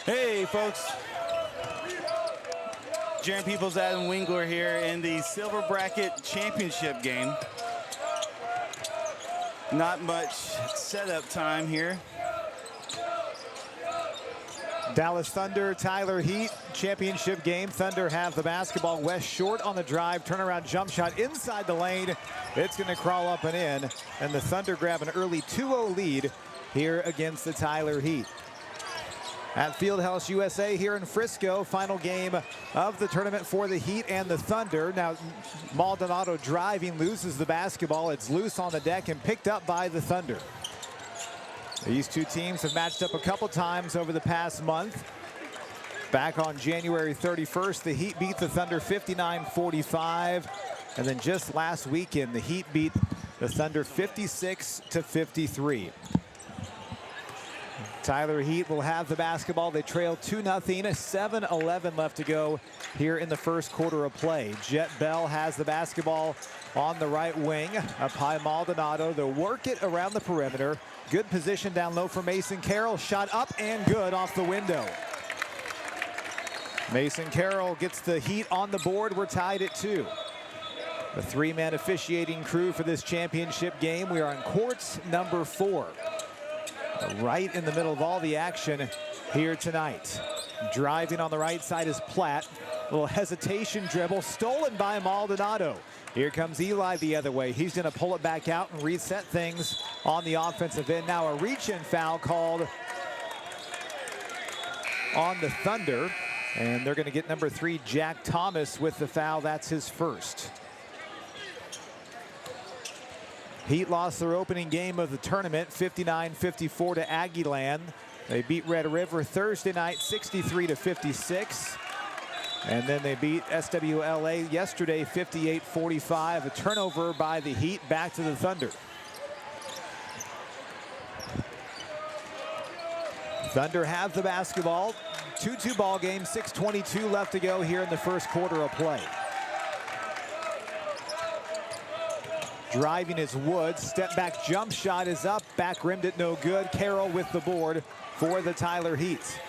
Hey, folks. Jaron Peoples, Adam Wingler here in the Silver Bracket Championship game. Not much setup time here. Dallas Thunder, Tyler Heat, championship game. Thunder have the basketball. West short on the drive, turnaround jump shot inside the lane. It's going to crawl up and in, and the Thunder grab an early 2-0 lead here against the Tyler Heat. At Fieldhouse USA here in Frisco, final game of the tournament for the Heat and the Thunder. Now, Maldonado driving, loses the basketball. It's loose on the deck and picked up by the Thunder. These two teams have matched up a couple times over the past month. Back on January 31st, the Heat beat the Thunder 59-45. And then just last weekend, the Heat beat the Thunder 56-53. Tyler Heat will have the basketball. They trail 2-0, 7:11 left to go here in the first quarter of play. Jet Bell has the basketball on the right wing. Up high, Maldonado. They'll work it around the perimeter. Good position down low for Mason Carroll. Shot up and good off the window. Mason Carroll gets the Heat on the board. We're tied at 2. The three-man officiating crew for this championship game. We are on court number 4. Right in the middle of all the action here tonight. Driving on the right side is Platt. A little hesitation dribble stolen by Maldonado. Here comes Eli the other way. He's going to pull it back out and reset things on the offensive end. Now a reach-in foul called on the Thunder. And they're going to get number 3, Jack Thomas, with the foul. That's his first. Heat lost their opening game of the tournament, 59-54 to Aggieland. They beat Red River Thursday night, 63-56. And then they beat SWLA yesterday, 58-45. A turnover by the Heat, back to the Thunder. Thunder have the basketball. 2-2 ball game, 6:22 left to go here in the first quarter of play. Driving is Woods. Step back jump shot is up. Back rimmed it no good. Carroll with the board for the Tyler Heat.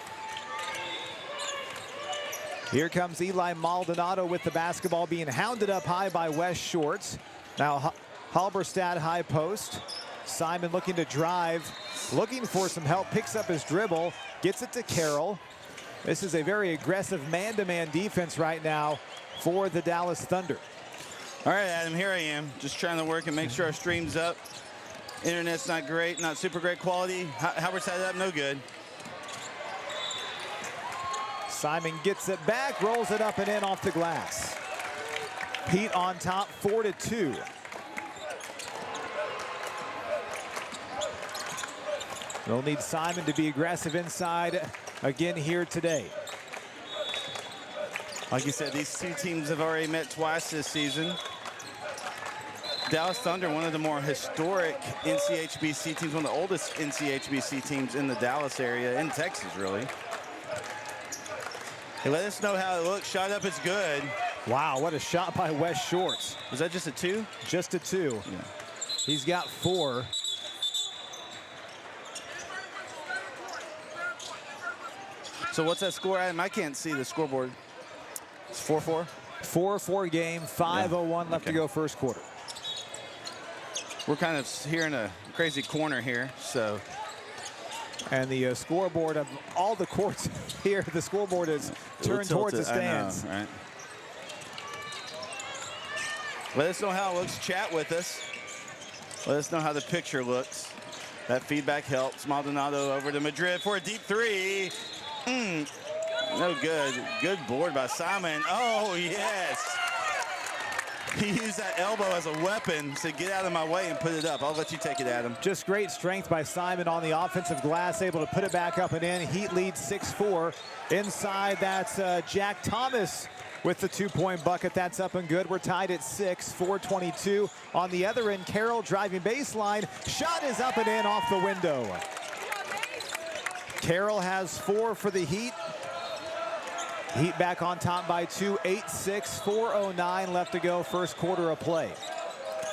Here comes Eli Maldonado with the basketball, being hounded up high by West Shorts. Now Halberstad high post. Simon looking to drive, looking for some help, picks up his dribble, gets it to Carroll. This is a very aggressive man-to-man defense right now for the Dallas Thunder. All right, Adam, here I am, just trying to work and make sure our stream's up. Internet's not great, not super great quality. Howard set it up, no good. Simon gets it back, rolls it up and in off the glass. Heat on top, 4-2. They'll need Simon to be aggressive inside again here today. Like you said, these two teams have already met twice this season. Dallas Thunder, one of the more historic NCHBC teams, one of the oldest NCHBC teams in the Dallas area, in Texas, really. Hey, let us know how it looks. Shot up is good. Wow, what a shot by West Shorts. Was that just a 2? Just a 2. Yeah. He's got 4. So what's that score, Adam? I can't see the scoreboard. It's 4-4? 4-4 game, 5:01 left to go first quarter. We're kind of here in a crazy corner here, so. And the scoreboard of all the courts here, the scoreboard is turned towards the stands. I know, right? Let us know how it looks. Chat with us. Let us know how the picture looks. That feedback helps. Maldonado over to Madrid for a deep 3. No good. Good board by Simon. Oh, yes. He used that elbow as a weapon to get out of my way and put it up. I'll let you take it, Adam. Just great strength by Simon on the offensive glass, able to put it back up and in. Heat leads 6-4. Inside, that's Jack Thomas with the 2-point bucket. That's up and good. We're tied at 6, 4:22. On the other end, Carroll driving baseline. Shot is up and in off the window. Carroll has 4 for the Heat. Heat back on top by 2, 8-6, 4:09 left to go, first quarter of play.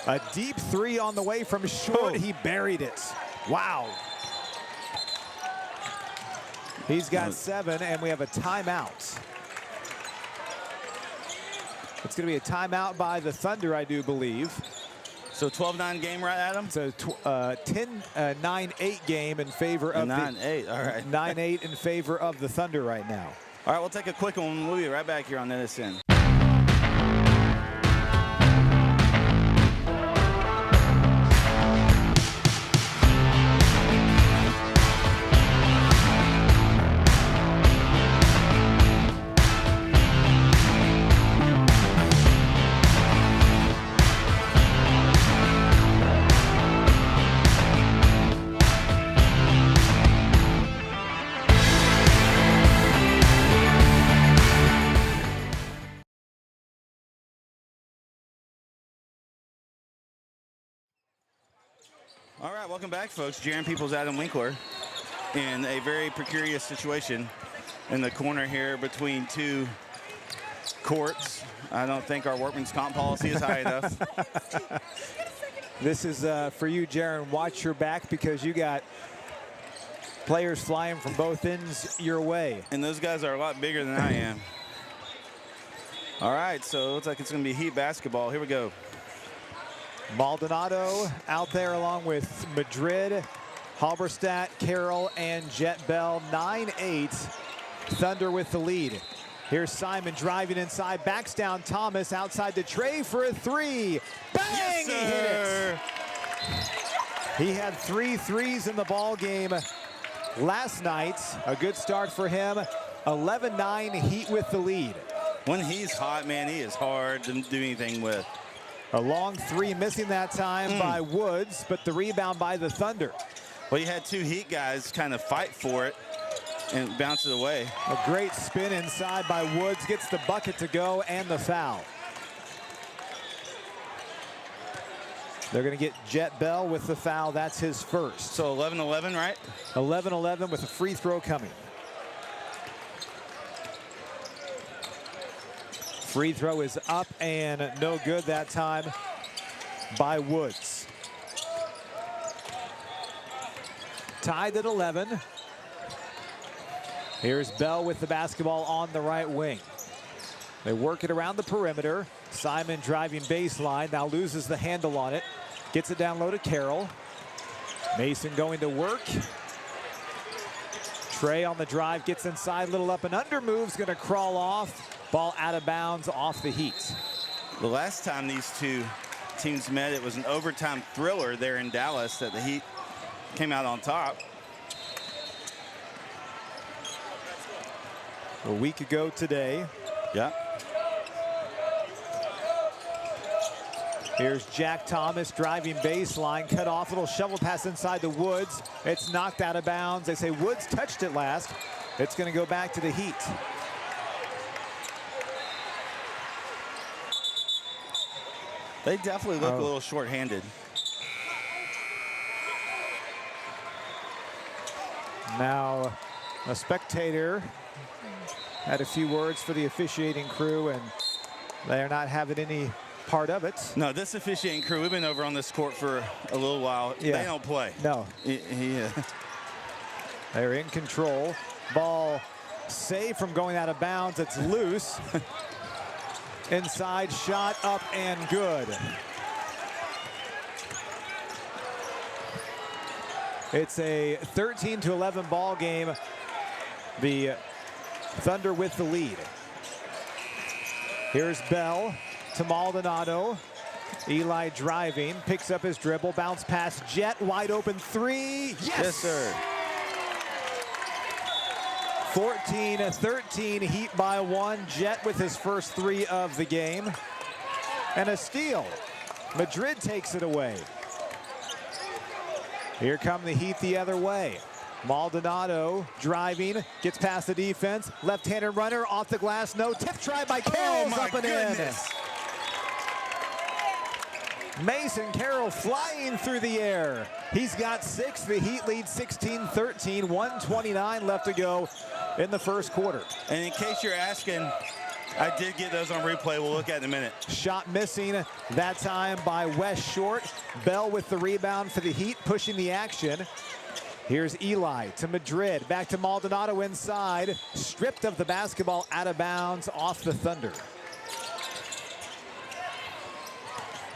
A deep 3 on the way from short. He buried it. Wow. He's got 7, and we have a timeout. It's going to be a timeout by the Thunder, I do believe. So 12-9 game, right, Adam? It's a 9-8 game in favor of 9-8, all right. 9-8 in favor of the Thunder right now. All right, we'll take a quick one. We'll be right back here on NETSN. All right, welcome back, folks. Jaron Peoples, Adam Winkler, in a very precarious situation in the corner here between two courts. I don't think our workman's comp policy is high enough. This is for you, Jaron. Watch your back because you got players flying from both ends your way. And those guys are a lot bigger than I am. All right, so it looks like it's going to be Heat basketball. Here we go. Maldonado out there along with Madrid, Halberstadt, Carroll, and Jet Bell. 9-8, Thunder with the lead. Here's Simon driving inside, backs down Thomas outside to Trey for a 3. Bang! Yes, he hit it. He had 3 threes in the ball game last night. A good start for him. 11-9, Heat with the lead. When he's hot, man, he is hard to do anything with. A long 3 missing that time by Woods, but the rebound by the Thunder. Well, you had two Heat guys kind of fight for it and bounce it away. A great spin inside by Woods, gets the bucket to go and the foul. They're going to get Jet Bell with the foul. That's his first. So 11-11, right? 11-11 with a free throw coming. Free throw is up and no good that time by Woods. Tied at 11. Here's Bell with the basketball on the right wing. They work it around the perimeter. Simon driving baseline, now loses the handle on it. Gets it down low to Carroll. Mason going to work. Trey on the drive, gets inside, little up and under move's gonna crawl off. Ball out of bounds off the Heat. The last time these two teams met, it was an overtime thriller there in Dallas that the Heat came out on top. A week ago today. Yeah. Here's Jack Thomas driving baseline, cut off, little shovel pass inside the Woods. It's knocked out of bounds. They say Woods touched it last. It's going to go back to the Heat. They definitely look a little short-handed. Now, a spectator had a few words for the officiating crew, and they are not having any part of it. No, this officiating crew, we've been over on this court for a little while. Yeah. They don't play. No. Yeah. They're in control. Ball saved from going out of bounds. It's loose. Inside shot up and good. It's a 13-11 ball game. The Thunder with the lead. Here's Bell to Maldonado. Eli driving, picks up his dribble, bounce pass, Jet, wide open 3. Yes! Yes, sir. 14-13, Heat by 1. Jet with his first 3 of the game. And a steal. Madrid takes it away. Here come the Heat the other way. Maldonado driving, gets past the defense. Left-handed runner off the glass, no. Tip try by Carroll, up and goodness. in. Mason Carroll flying through the air. He's got 6. The Heat lead 16-13, 1:29 left to go in the first quarter. And in case you're asking, I did get those on replay. We'll look at it in a minute. Shot missing that time by West Short. Bell with the rebound for the Heat, pushing the action. Here's Eli to Madrid, back to Maldonado inside, stripped of the basketball, out of bounds, off the Thunder.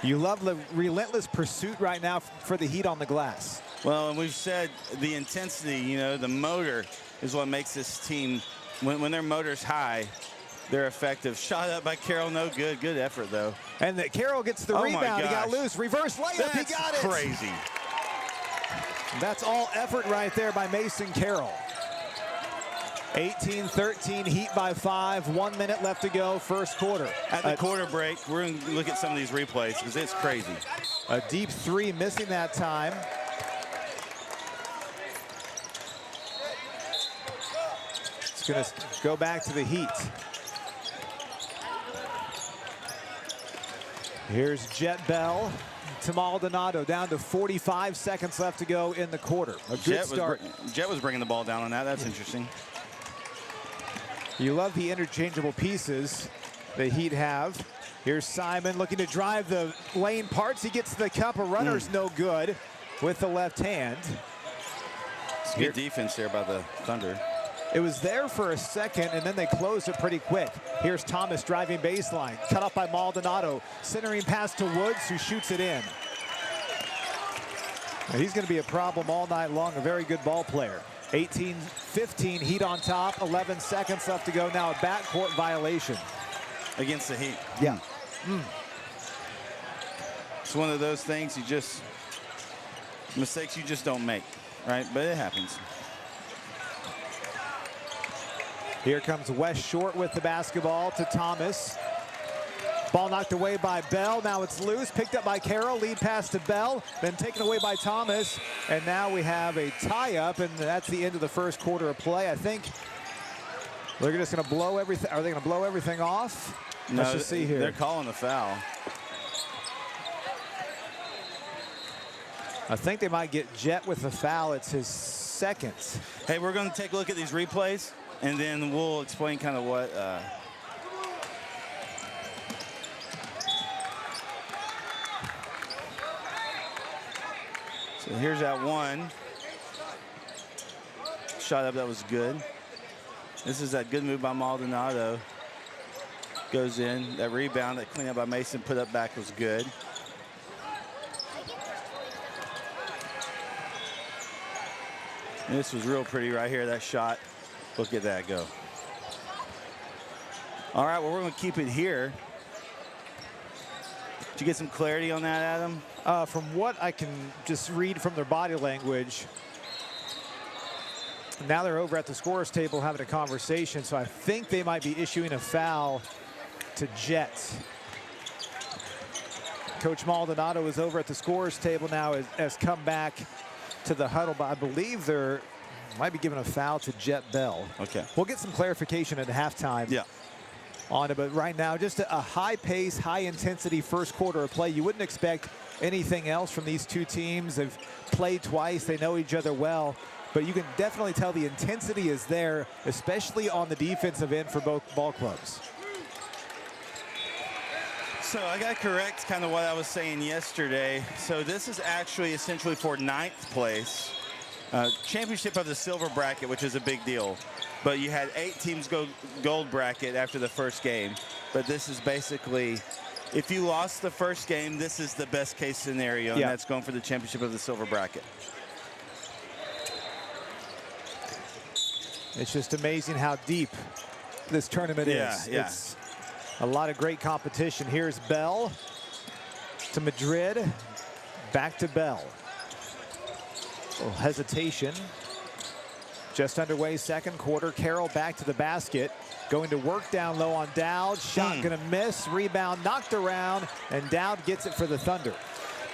You love the relentless pursuit right now for the Heat on the glass. Well, and we've said the intensity, you know, the motor is what makes this team, when their motor's high, they're effective. Shot up by Carroll, no good. Good effort, though. And Carroll gets the rebound. He got loose. Reverse layup. He got it. Crazy. That's all effort right there by Mason Carroll. 18-13, Heat by 5. 1 minute left to go, first quarter. At the quarter break, we're going to look at some of these replays because it's crazy. A deep three, missing that time. It's going to go back to the Heat. Here's Jet Bell to Maldonado, down to 45 seconds left to go in the quarter. A good start. Jet was bringing the ball down on that. That's interesting. You love the interchangeable pieces the Heat have. Here's Simon looking to drive the lane parts. He gets the cup. A runner's no good with the left hand. It's good defense there by the Thunder. It was there for a second, and then they closed it pretty quick. Here's Thomas driving baseline. Cut off by Maldonado. Centering pass to Woods, who shoots it in. Now, he's going to be a problem all night long. A very good ball player. 18-15, Heat on top. 11 seconds left to go. Now a backcourt violation. Against the Heat. Yeah. It's one of those things mistakes you just don't make, right? But it happens. Here comes West Short with the basketball to Thomas. Ball knocked away by Bell. Now it's loose, picked up by Carroll. Lead pass to Bell, then taken away by Thomas. And now we have a tie-up, and that's the end of the first quarter of play. I think they're just going to blow everything. Are they going to blow everything off? No, let's just see here. They're calling a foul. I think they might get Jet with the foul. It's his second. Hey, we're going to take a look at these replays, and then we'll explain kind of what so here's that one. Shot up, that was good. This is that good move by Maldonado. Goes in. That rebound, that cleanup by Mason, put up back was good. And this was real pretty right here, that shot. Look at that go. All right, well, we're going to keep it here. Did you get some clarity on that, Adam? From what I can just read from their body language, now they're over at the scorer's table having a conversation, so I think they might be issuing a foul to Jet. Coach Maldonado is over at the scorer's table now, has come back to the huddle, but I believe they're might be giving a foul to Jet Bell. Okay. We'll get some clarification at halftime. Yeah. On it, but right now, just a high pace, high intensity first quarter of play. You wouldn't expect anything else from these two teams. They've played twice, they know each other well, but you can definitely tell the intensity is there, especially on the defensive end for both ball clubs. So I got to correct kind of what I was saying yesterday. So this is actually essentially for 9th place. Championship of the silver bracket, which is a big deal. But you had 8 teams go gold bracket after the first game. But this is basically, if you lost the first game, this is the best case scenario, and that's going for the championship of the silver bracket. It's just amazing how deep this tournament is. Yeah. It's a lot of great competition. Here's Bell to Madrid, back to Bell. A little hesitation. Just underway, second quarter. Carroll back to the basket. Going to work down low on Dowd. Shot gonna miss. Rebound knocked around, and Dowd gets it for the Thunder.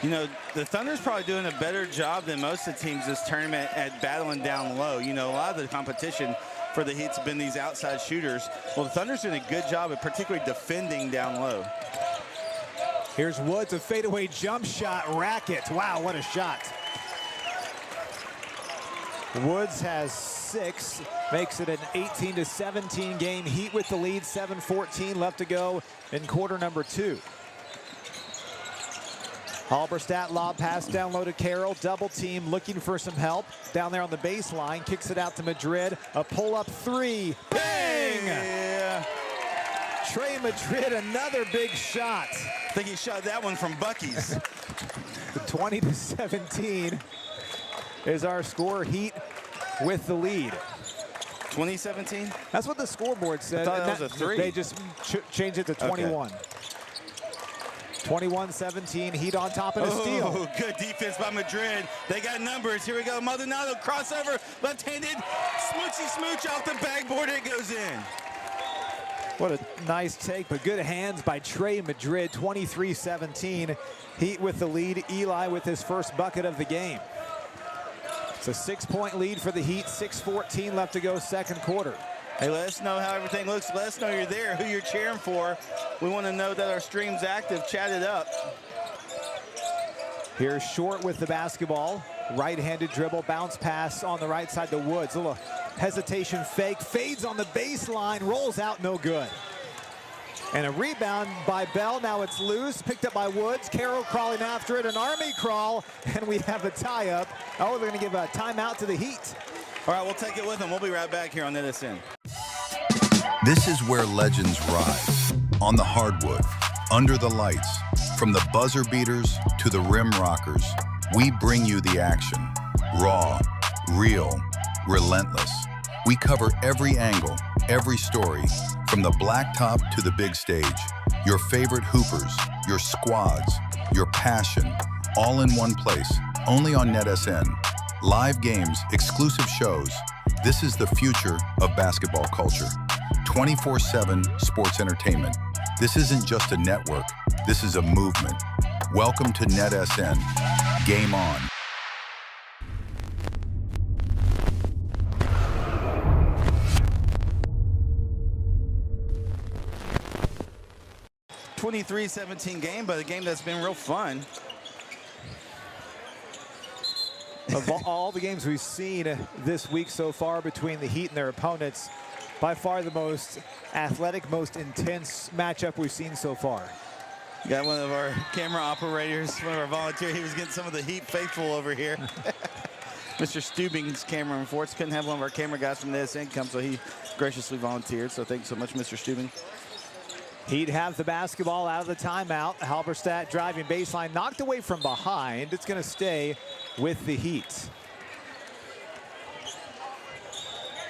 You know, the Thunder's probably doing a better job than most of the teams this tournament at battling down low. You know, a lot of the competition for the Heat's been these outside shooters. Well, the Thunder's doing a good job at particularly defending down low. Here's Woods, a fadeaway jump shot. Racket. Wow, what a shot. Woods has 6, makes it an 18-17 game. Heat with the lead, 7:14 left to go in quarter number 2. Halberstadt lob pass down low to Carroll. Double team looking for some help. Down there on the baseline. Kicks it out to Madrid. A pull-up three. Bang! Yeah. Trey Madrid, another big shot. I think he shot that one from Bucky's. 20-17 is our score. Heat with the lead. 2017? That's what the scoreboard said. I thought that was a 3. They just changed it to 21. Okay. 21-17, Heat on top of the steal. Oh, good defense by Madrid. They got numbers. Here we go. Maldonado crossover, left-handed, smoochy smooch off the backboard. It goes in. What a nice take, but good hands by Trey Madrid. 23-17, Heat with the lead. Eli with his first bucket of the game. It's a 6-point lead for the Heat. 6:14 left to go, second quarter. Hey, let us know how everything looks. Let us know you're there, who you're cheering for. We want to know that our stream's active. Chat it up. Here's Short with the basketball. Right-handed dribble, bounce pass on the right side to Woods. A little hesitation fake, fades on the baseline, rolls out, no good. And a rebound by Bell. Now it's loose, picked up by Woods. Carroll crawling after it, an army crawl, and we have a tie-up. Oh, they're going to give a timeout to the Heat. All right, we'll take it with them. We'll be right back here on NETSN. This is where legends rise. On the hardwood, under the lights, from the buzzer beaters to the rim rockers, we bring you the action. Raw, real, relentless. We cover every angle, every story, from the blacktop to the big stage. Your favorite hoopers, your squads, your passion, all in one place, only on NETSN. Live games, exclusive shows. This is the future of basketball culture. 24/7 sports entertainment. This isn't just a network. This is a movement. Welcome to NETSN. Game on. .23-17 game, but a game that's been real fun. Of all the games we've seen this week so far between the Heat and their opponents, by far the most athletic, most intense matchup we've seen so far. Got one of our camera operators, one of our volunteers. He was getting some of the Heat faithful over here. Mr. Stubing's camera and Forts couldn't have one of our camera guys from NETSN come, so he graciously volunteered. So thanks so much, Mr. Stubing. Heat have the basketball out of the timeout. Halberstadt driving baseline, knocked away from behind. It's going to stay with the Heat.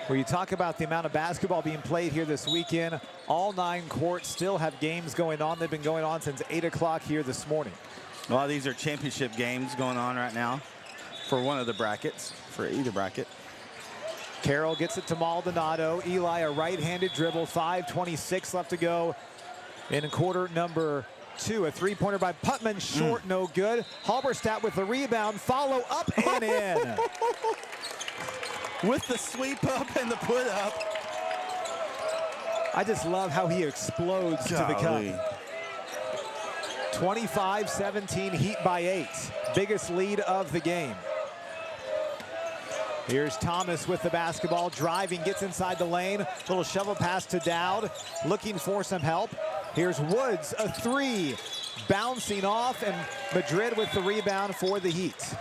Where you talk about the amount of basketball being played here this weekend, all 9 courts still have games going on. They've been going on since 8 o'clock here this morning. A lot of these are championship games going on right now for one of the brackets, for either bracket. Carroll gets it to Maldonado. Eli, a right-handed dribble, 5:26 left to go in quarter number 2. A three-pointer by Putman, short, no good. Halberstadt with the rebound, follow up and in. With the sweep up and the put up. I just love how he explodes to the cup. 25-17, Heat by 8. Biggest lead of the game. Here's Thomas with the basketball, driving, gets inside the lane. Little shovel pass to Dowd, looking for some help. Here's Woods, a 3, bouncing off, and Madrid with the rebound for the Heat.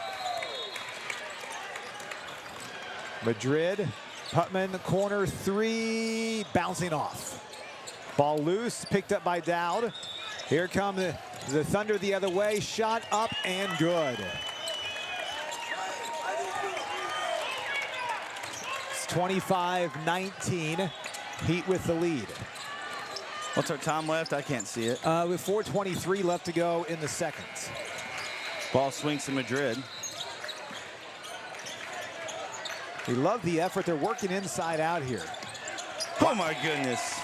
Madrid, Putman, corner 3, bouncing off. Ball loose, picked up by Dowd. Here come the Thunder the other way, shot up and good. It's 25-19, Heat with the lead. What's our time left? I can't see it. With 4:23 left to go in the second. Ball swings to Madrid. We love the effort. They're working inside out here. Oh my goodness.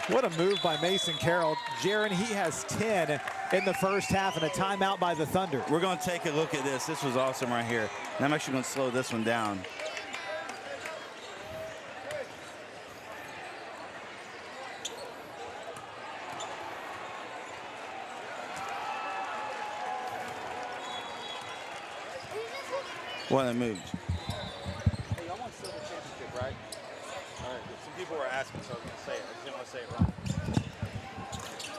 What a move by Mason Carroll. Jaron, he has 10 in the first half and a timeout by the Thunder. We're going to take a look at this. This was awesome right here. And I'm actually going to slow this one down. What a move. Hey, y'all want silver championship, right? All right. Some people were asking, so I was going to say it. I just didn't want to say it wrong.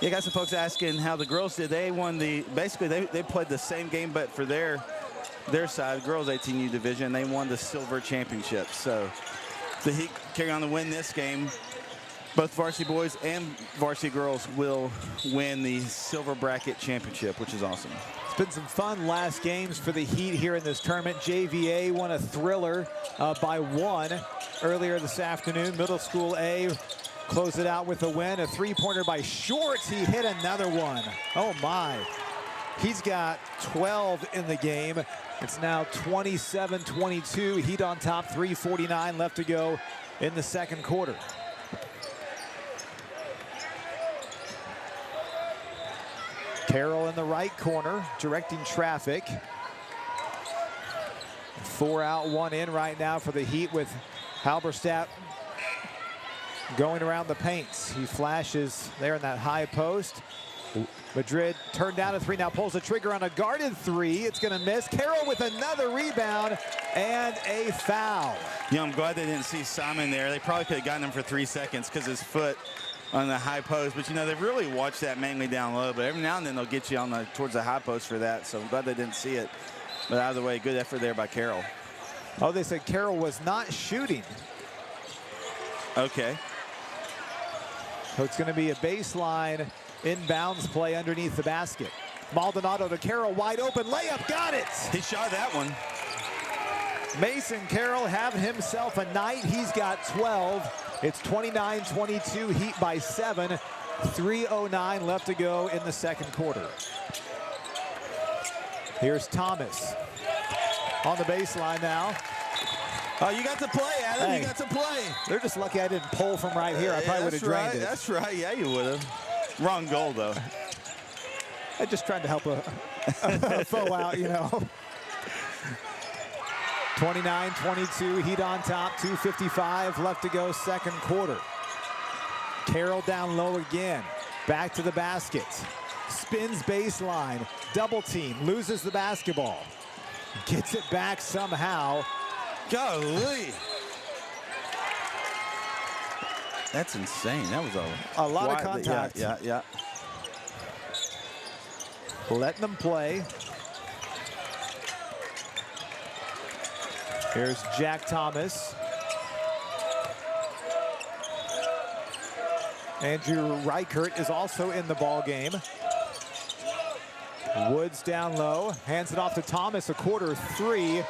You got some folks asking how the girls did. They won basically they played the same game, but for their side, girls 18U division, they won the silver championship. So the Heat carry on to win this game. Both varsity boys and varsity girls will win the silver bracket championship, which is awesome. It's been some fun last games for the Heat here in this tournament. JVA won a thriller by 1 earlier this afternoon. Middle School A closed it out with a win. A three-pointer by Shorts. He hit another one. Oh, my. He's got 12 in the game. It's now 27-22. Heat on top, 3:49 left to go in the second quarter. Carroll in the right corner, directing traffic. 4 out, 1 in right now for the Heat with Halberstadt going around the paints. He flashes there in that high post. Madrid turned down a 3, now pulls the trigger on a guarded 3. It's going to miss. Carroll with another rebound and a foul. Yeah, I'm glad they didn't see Simon there. They probably could have gotten him for 3 seconds because his foot on the high post. But, you know, they really watch that mainly down low. But every now and then they'll get you on towards the high post for that. So I'm glad they didn't see it. But either way, good effort there by Carroll. Oh, they said Carroll was not shooting. Okay. So it's going to be a baseline inbounds play underneath the basket. Maldonado to Carroll, wide open layup, got it. He shot that one. Mason Carroll having himself a night. He's got 12. It's 29-22, Heat by 7. 3:09 left to go in the second quarter. Here's Thomas on the baseline now. Oh, you got to play, Adam. Hey, you got to play. They're just lucky I didn't pull from right here. I probably would have drained it. That's right. Yeah, you would have. Wrong goal, though. I'm just trying to help a foe out, you know. 29-22, Heat on top, 2:55 left to go, second quarter. Carroll down low again, back to the basket. Spins baseline, double team, loses the basketball. Gets it back somehow. Golly. That's insane. That was a lot of contact. Yeah. Letting them play. Here's Jack Thomas. Andrew Reichert is also in the ball game. Woods down low, hands it off to Thomas, a quarter 3.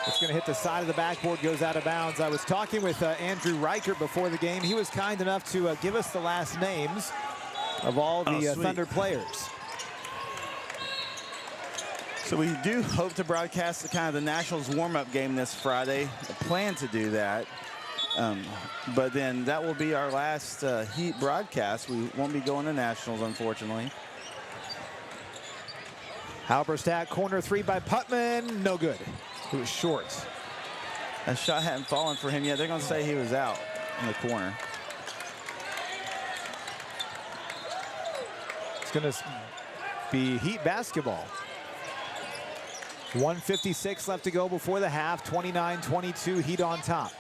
It's going to hit the side of the backboard, goes out of bounds. I was talking with Andrew Reichert before the game. He was kind enough to give us the last names of all the Thunder players. So we do hope to broadcast the kind of the Nationals warm-up game this Friday. I plan to do that. But then that will be our last Heat broadcast. We won't be going to Nationals, unfortunately. Halberstadt, corner 3 by Putman, no good. It was short. That shot hadn't fallen for him yet. They're going to say he was out in the corner. It's going to be Heat basketball. 1:56 left to go before the half. 29-22, Heat on top.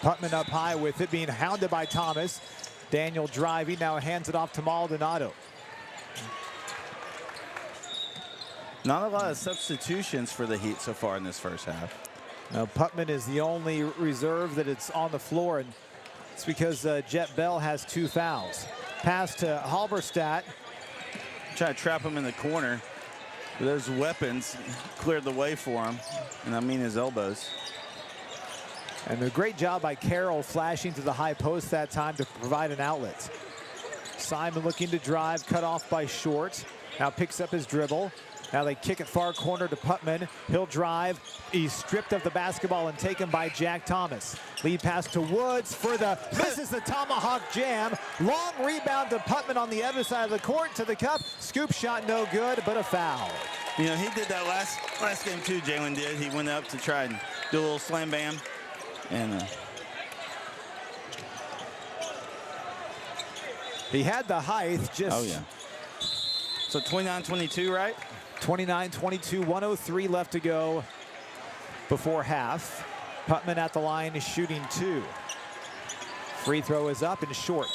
Putman up high with it, being hounded by Thomas. Daniel driving, now hands it off to Maldonado. Not a lot of substitutions for the Heat so far in this first half. Now Putman is the only reserve that it's on the floor, and it's because Jet Bell has 2 fouls. Pass to Halberstadt. Trying to trap him in the corner. Those weapons cleared the way for him, and I mean his elbows. And a great job by Carroll flashing to the high post that time to provide an outlet. Simon looking to drive, cut off by Short. Now picks up his dribble. Now they kick it far corner to Putman. He'll drive. He's stripped of the basketball and taken by Jack Thomas. Lead pass to Woods for the, misses the tomahawk jam. Long rebound to Putman on the other side of the court to the cup. Scoop shot no good, but a foul. You know, he did that last game too, Jalen did. He went up to try and do a little slam bam. And he had the height, just. Oh, yeah. So 29-22, right? 29-22, 1:03 left to go before half. Putman at the line is shooting 2. Free throw is up and short.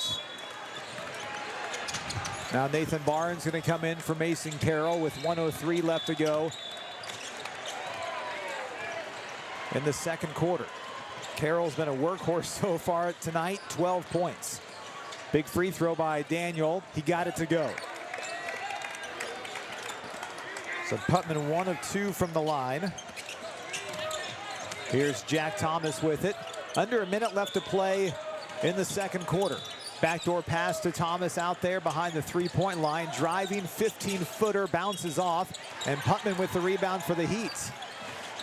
Now Nathan Barnes going to come in for Mason Carroll with 1:03 left to go in the second quarter. Carroll's been a workhorse so far tonight, 12 points. Big free throw by Daniel. He got it to go. So Putman 1 of 2 from the line. Here's Jack Thomas with it. Under a minute left to play in the second quarter. Backdoor pass to Thomas out there behind the three-point line. Driving 15-footer, bounces off. And Putman with the rebound for the Heat.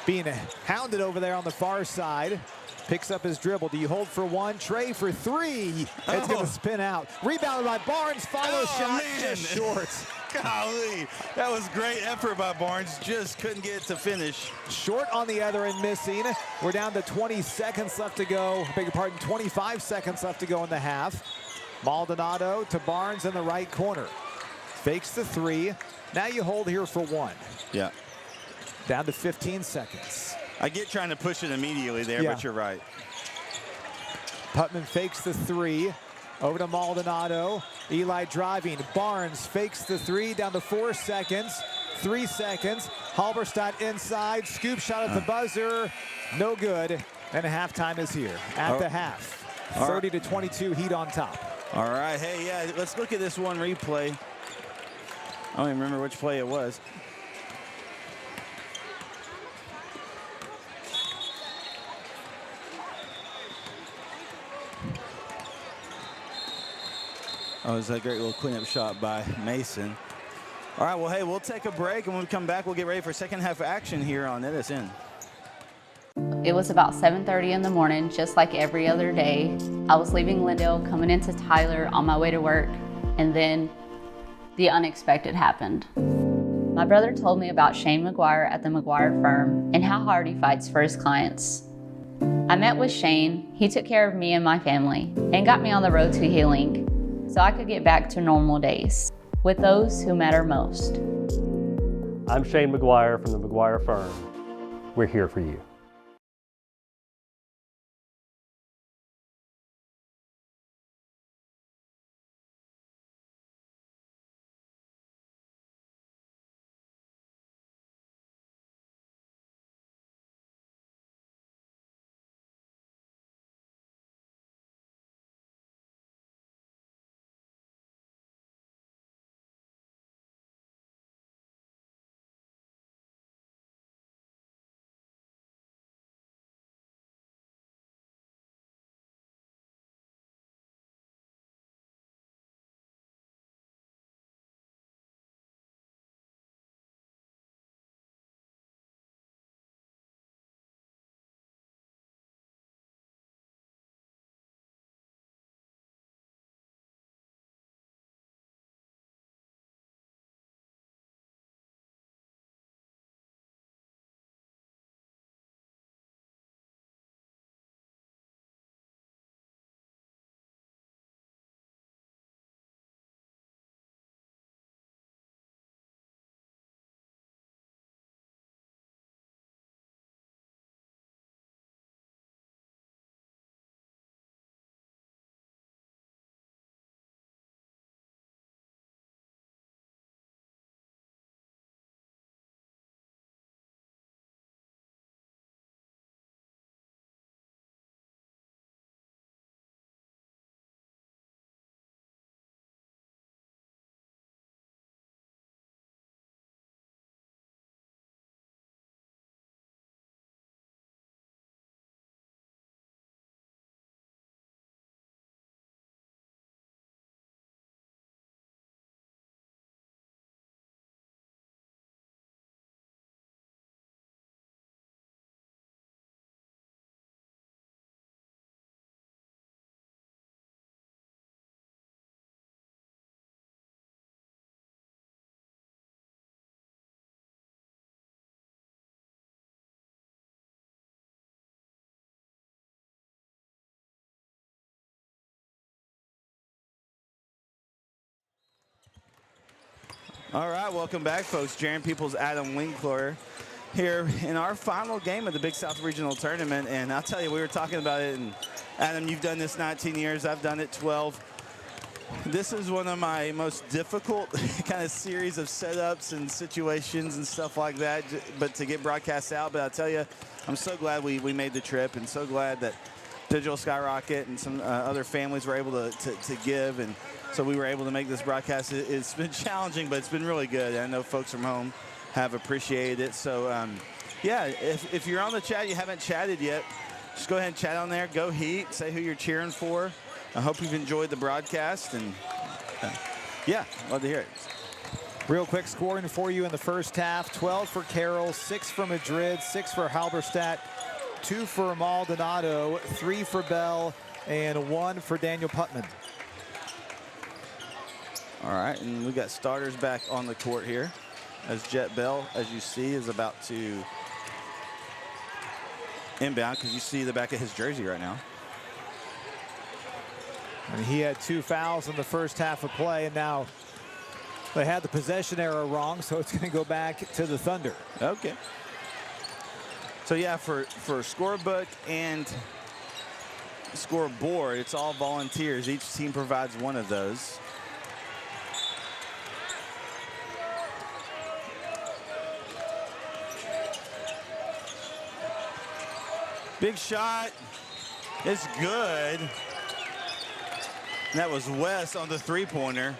Being hounded over there on the far side. Picks up his dribble. Do you hold for one? Trey for three. It's going to spin out. Rebounded by Barnes. Follow shot just short. Golly, that was great effort by Barnes. Just couldn't get it to finish. Short on the other and missing. We're down to 20 seconds left to go. Beg your pardon, 25 seconds left to go in the half. Maldonado to Barnes in the right corner. Fakes the three. Now you hold here for one. Yeah. Down to 15 seconds. I get trying to push it immediately there, but you're right. Putman fakes the three. Over to Maldonado. Eli driving. Barnes fakes the three. Down to 4 seconds. 3 seconds. Halberstadt inside. Scoop shot at the buzzer. No good. And halftime is here at the half. 30-22 Heat on top. All right. Hey, yeah, let's look at this one replay. I don't even remember which play it was. Oh, it was a great little cleanup shot by Mason. All right, well, hey, we'll take a break, and when we come back, we'll get ready for second half action here on NETSN. It was about 7:30 in the morning, just like every other day. I was leaving Glendale, coming into Tyler on my way to work, and then the unexpected happened. My brother told me about Shane McGuire at the McGuire firm and how hard he fights for his clients. I met with Shane. He took care of me and my family and got me on the road to healing so I could get back to normal days with those who matter most. I'm Shane McGuire from the McGuire firm. We're here for you. All right, welcome back, folks. Jaron Peoples, Adam Winkler here in our final game of the Big South Regional Tournament. And I'll tell you, we were talking about it, and Adam, you've done this 19 years. I've done it 12. This is one of my most difficult kind of series of setups and situations and stuff like that, but to get broadcast out. But I'll tell you, I'm so glad we made the trip, and so glad that Digital Skyrocket and some other families were able to give, and so we were able to make this broadcast. It's been challenging, but it's been really good. I know folks from home have appreciated it. So, yeah, if you're on the chat, you haven't chatted yet, just go ahead and chat on there. Go Heat. Say who you're cheering for. I hope you've enjoyed the broadcast, and yeah, love to hear it. Real quick scoring for you in the first half: 12 for Carroll, 6 for Madrid, 6 for Halberstadt, 2 for Maldonado, 3 for Bell, and 1 for Daniel Putman. All right, and we got starters back on the court here, as Jet Bell, as you see, is about to inbound, because you see the back of his jersey right now. And he had 2 fouls in the first half of play, and now they had the possession error wrong, so it's going to go back to the Thunder. Okay. So yeah, for scorebook and scoreboard, it's all volunteers. Each team provides one of those. Big shot. It's good. And that was Wes on the three-pointer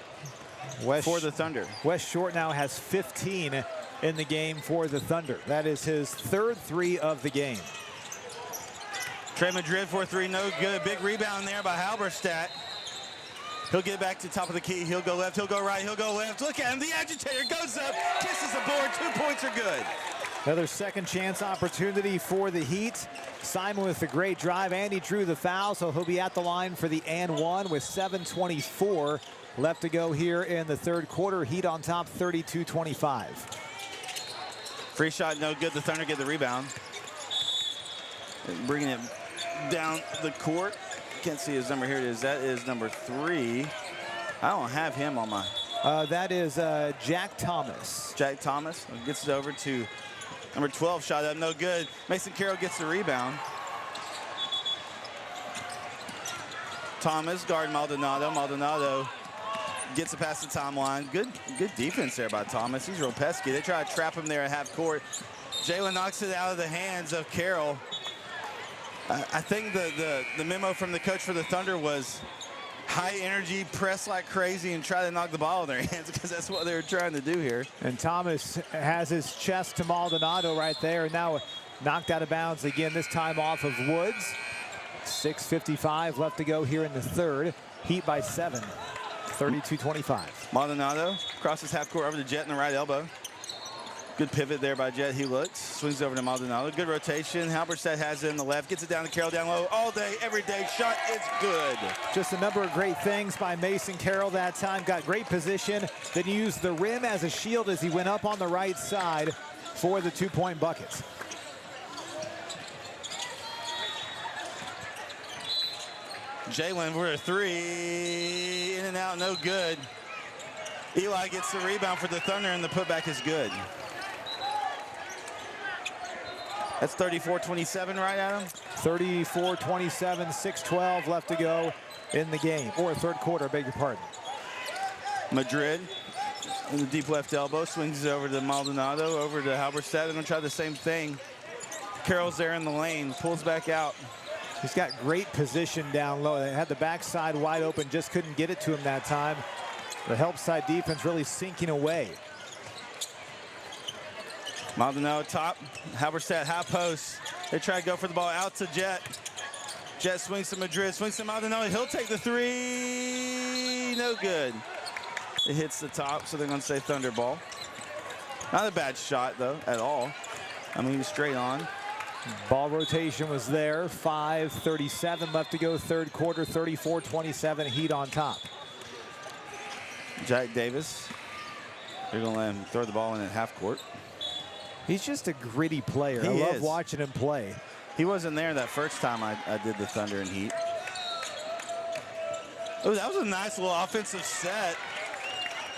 for the Thunder. Wes Short now has 15 in the game for the Thunder. That is his 3rd 3 of the game. Trey Madrid for 3, no good. Big rebound there by Halberstadt. He'll get back to top of the key. He'll go left, he'll go right, he'll go left. Look at him, the agitator goes up, kisses the board, 2 points are good. Another second chance opportunity for the Heat. Simon with a great drive, and he drew the foul, so he'll be at the line for the and one with 7:24 left to go here in the third quarter. Heat on top, 32-25. Free shot, no good. The Thunder get the rebound. And bringing it down the court. Can't see his number. Here it is. That is number 3. I don't have him on my. That is Jack Thomas. Jack Thomas gets it over to number 12. Shot up, no good. Mason Carroll gets the rebound. Thomas guard Maldonado. Maldonado gets it past the timeline. Good defense there by Thomas. He's real pesky. They try to trap him there at half court. Jalen knocks it out of the hands of Carroll. I think the memo from the coach for the Thunder was high energy, press like crazy, and try to knock the ball in their hands, because that's what they were trying to do here. And Thomas has his chest to Maldonado right there. Now knocked out of bounds again, this time off of Woods. 6:55 left to go here in the third. Heat by 7, 32-25. Maldonado crosses half court over to Jet in the right elbow. Good pivot there by Jet. He looks, swings over to Maldonado. Good rotation. Halberstadt has it in the left, gets it down to Carroll down low. All day, every day. Shot is good. Just a number of great things by Mason Carroll that time. Got great position, then used the rim as a shield as he went up on the right side for the 2-point buckets. Jalen for a 3. In and out, no good. Eli gets the rebound for the Thunder, and the putback is good. That's 34-27, right, Adam? 34-27, 6:12 left to go in the game, or third quarter, beg your pardon. Madrid in the deep left elbow, swings it over to Maldonado, over to Halberstadt. They're going to try the same thing. Carroll's there in the lane, pulls back out. He's got great position down low. They had the backside wide open, just couldn't get it to him that time. The help side defense really sinking away. Maldonado top, Halberstadt high post. They try to go for the ball out to Jet. Jet swings to Madrid, swings to Maldonado. He'll take the 3, no good. It hits the top, so they're going to say Thunder ball. Not a bad shot, though, at all. I mean, straight on. Ball rotation was there. 5:37 left to go, third quarter, 34-27, Heat on top. Jack Davis, they're going to let him throw the ball in at half court. He's just a gritty player. I love watching him play. He wasn't there that first time I did the Thunder and Heat. Oh, that was a nice little offensive set.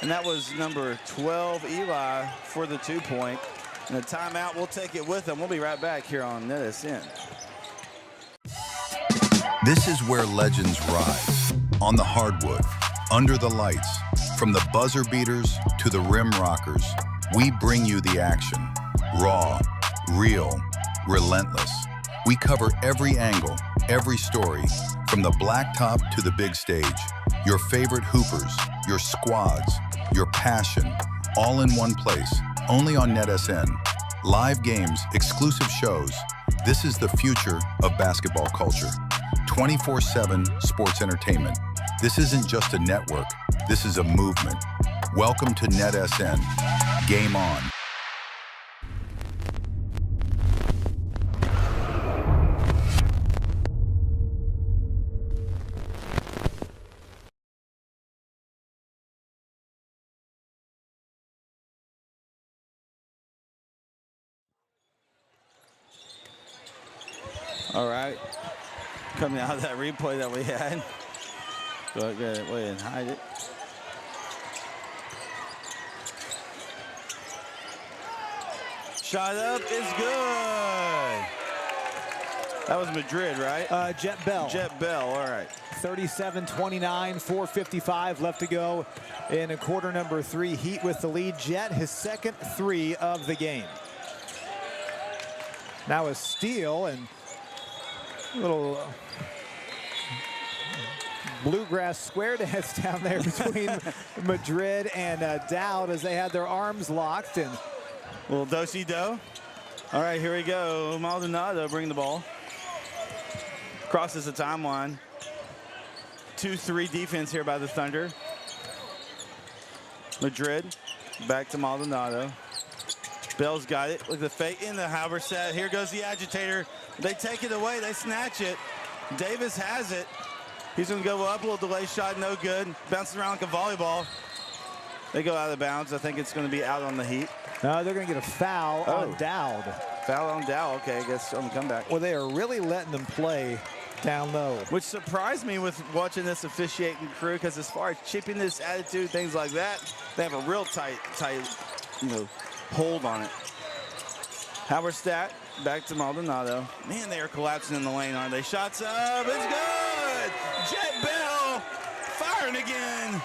And that was number 12, Eli, for the 2-point. And the timeout, we'll take it with them. We'll be right back here on NETSN. This is where legends rise. On the hardwood, under the lights, from the buzzer beaters to the rim rockers, we bring you the action. Raw, real, relentless. We cover every angle, every story, from the blacktop to the big stage. Your favorite hoopers, your squads, your passion, all in one place, only on NETSN. Live games, exclusive shows. This is the future of basketball culture. 24/7 sports entertainment. This isn't just a network, this is a movement. Welcome to NETSN. Game on. All right, coming out of that replay that we had. Go ahead and hide it. Shot up is good. That was Madrid, right? Jet Bell. Jet Bell, all right. 37-29, 4:55 left to go in quarter number 3. Heat with the lead. Jet, his second 3 of the game. Now a steal and a little bluegrass square dance down there between Madrid and Dowd as they had their arms locked. And little do-si-do. All right, here we go. Maldonado bringing the ball. Crosses the timeline. 2-3 defense here by the Thunder. Madrid back to Maldonado. Bell's got it. Look at the fake in the Halverset. Here goes the agitator. They take it away. They snatch it. Davis has it. He's going to go up. A little delay shot, no good. Bouncing around like a volleyball. They go out of bounds. I think it's going to be out on the Heat. no, they're going to get a foul on Dowd. Foul on Dow. Okay, I guess on the comeback. Well, they are really letting them play down low. Which surprised me with watching this officiating crew, because as far as chippiness, attitude, things like that, they have a real tight, hold on it. Halverset back to Maldonado. Man, they are collapsing in the lane, aren't they? Shots up, it's good! Jet Bell firing again.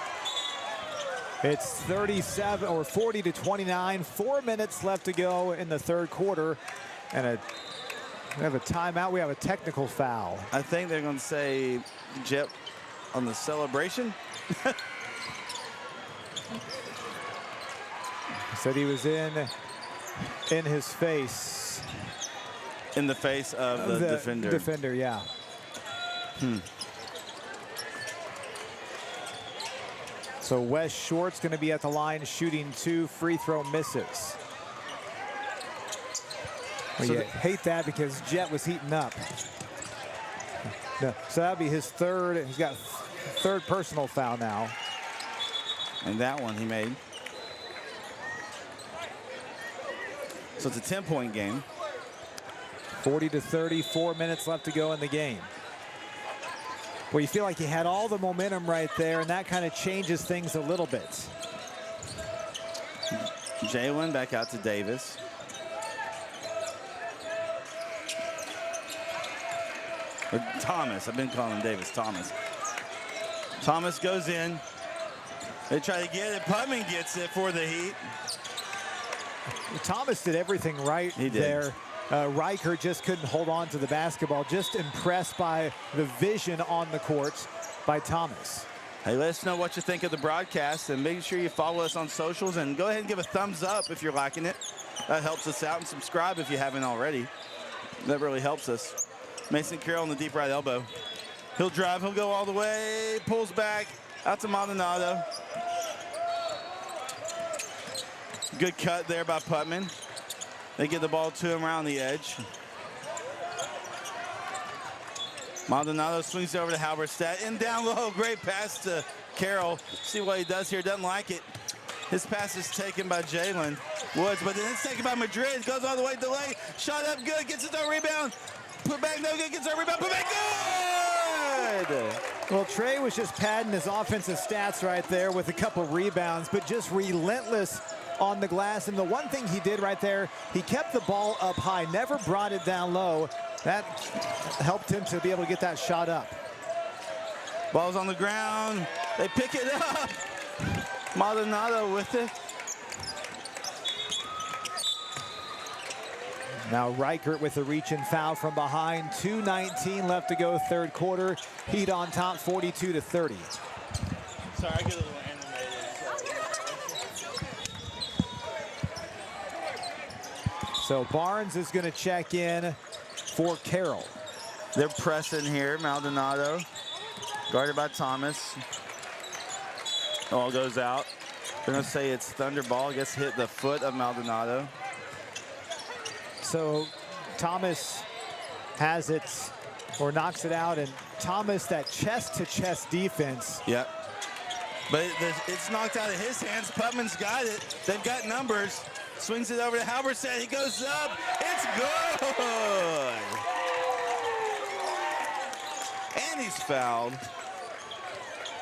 It's 40-29, 4 minutes left to go in the third quarter. And we have a timeout. We have a technical foul. I think they're going to say Jet on the celebration. Said he was in his face. In the face of the defender. Defender, yeah. So Wes Short's going to be at the line shooting 2 free throw misses. Well, So you hate that because Jet was heating up. No, so that'll be his third. He's got third personal foul now. And that one he made. So it's a 10-point game. 40-30, 4 minutes left to go in the game. Well, you feel like you had all the momentum right there, and that kind of changes things a little bit. Jalen back out to Davis. Or Thomas, I've been calling him Davis, Thomas. Thomas goes in. They try to get it. Putman gets it for the Heat. Thomas did everything right there. Riker just couldn't hold on to the basketball. Just impressed by the vision on the court by Thomas. Hey, let us know what you think of the broadcast, and make sure you follow us on socials, and go ahead and give a thumbs up if you're liking it. That helps us out, and subscribe if you haven't already. That really helps us. Mason Carroll on the deep right elbow. He'll drive, he'll go all the way, pulls back, out to Maldonado. Good cut there by Putman. They get the ball to him around the edge. Maldonado swings over to Halverset and down low. Great pass to Carroll. See what he does here. Doesn't like it. His pass is taken by Jalen Woods, but then it's taken by Madrid. Goes all the way, delay. Shot up good. Gets his own rebound. Put back, no good. Gets our rebound. Put back, good! Well, Trey was just padding his offensive stats right there with a couple rebounds, but just relentless on the glass. And the one thing he did right there, he kept the ball up high, never brought it down low. That helped him to be able to get that shot up. Ball's on the ground. They pick it up. Maldonado with it. Now Reichert with a reach and foul from behind. 2:19 left to go, third quarter. Heat on top, 42-30. Sorry, I get a little animated. So Barnes is going to check in for Carroll. They're pressing here. Maldonado, guarded by Thomas. Ball goes out. They're going to say it's Thunder ball. Gets hit the foot of Maldonado. So Thomas has it, or knocks it out, and Thomas, that chest-to-chest defense. Yep. But it's knocked out of his hands. Putman's got it. They've got numbers. Swings it over to Halberstadt. He goes up. It's good. And he's fouled.